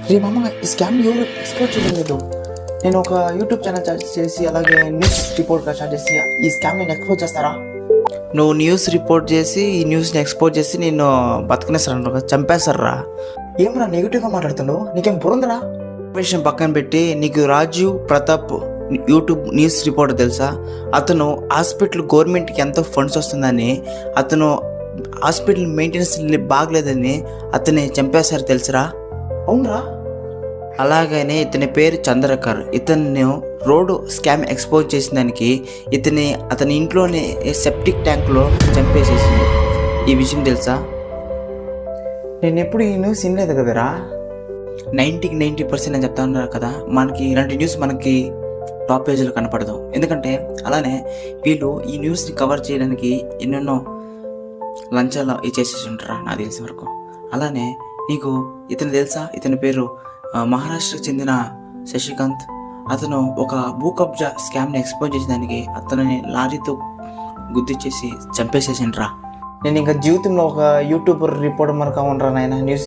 రే మామ, ఈ స్కామ్ ఎవరు ఎక్స్పోజ్ చేయలేదు. నేను ఒక యూట్యూబ్ ఛానల్ స్టార్ట్ చేసి అలాగే న్యూస్ రిపోర్ట్ స్టార్ట్ చేసి ఈ స్కామ్ నేను ఎక్స్పోజ్ చేస్తారా? నువ్వు న్యూస్ రిపోర్ట్ చేసి ఈ న్యూస్ని ఎక్స్పోజ్ చేసి నేను బతకనేస్తాను, చంపేస్తారా? ఏమరా నెగిటివ్గా మాట్లాడుతున్నావు? నీకేం బురుందరా? విషయం పక్కన పెట్టి నీకు రాజు ప్రతాప్ యూట్యూబ్ న్యూస్ రిపోర్టర్ తెలుసా? అతను హాస్పిటల్ గవర్నమెంట్కి ఎంతో ఫండ్స్ వస్తుందని, అతను హాస్పిటల్ మెయింటెనెన్స్ బాగలేదని అతన్ని చంపేశారు తెలుసురా? అవునరా? అలాగనే ఇతని పేరు చంద్రకర్. ఇతన్ని రోడ్డు స్కామ్ ఎక్స్పోజ్ చేసిన దానికి అతని ఇంట్లోనే సెప్టిక్ ట్యాంక్లో చంపేసేసింది. ఈ విషయం తెలుసా? నేను ఎప్పుడు ఈ న్యూస్ వినలేదు కదరా. 90% అని చెప్తా ఉన్నారు కదా. మనకి ఇలాంటి న్యూస్ మనకి టాప్ పేజీలో కనపడదు. ఎందుకంటే అలానే వీళ్ళు ఈ న్యూస్ని కవర్ చేయడానికి ఎన్నెన్నో లంచాలు ఇచ్చేసేసి ఉంటారా నాకు తెలిసిన వరకు. అలానే నీకు ఇతను తెలుసా? ఇతని పేరు మహారాష్ట్రకు చెందిన శశికాంత్. అతను ఒక భూ కబ్జా స్కామ్ని ఎక్స్పోజ్ చేసేదానికి అతనిని లారీతో గుద్దిచ్చేసి చంపేసేసిండ్రా. నేను ఇంకా జీవితంలో ఒక యూట్యూబర్ రిపోర్టర్ మనకు ఉండరా నాయన న్యూస్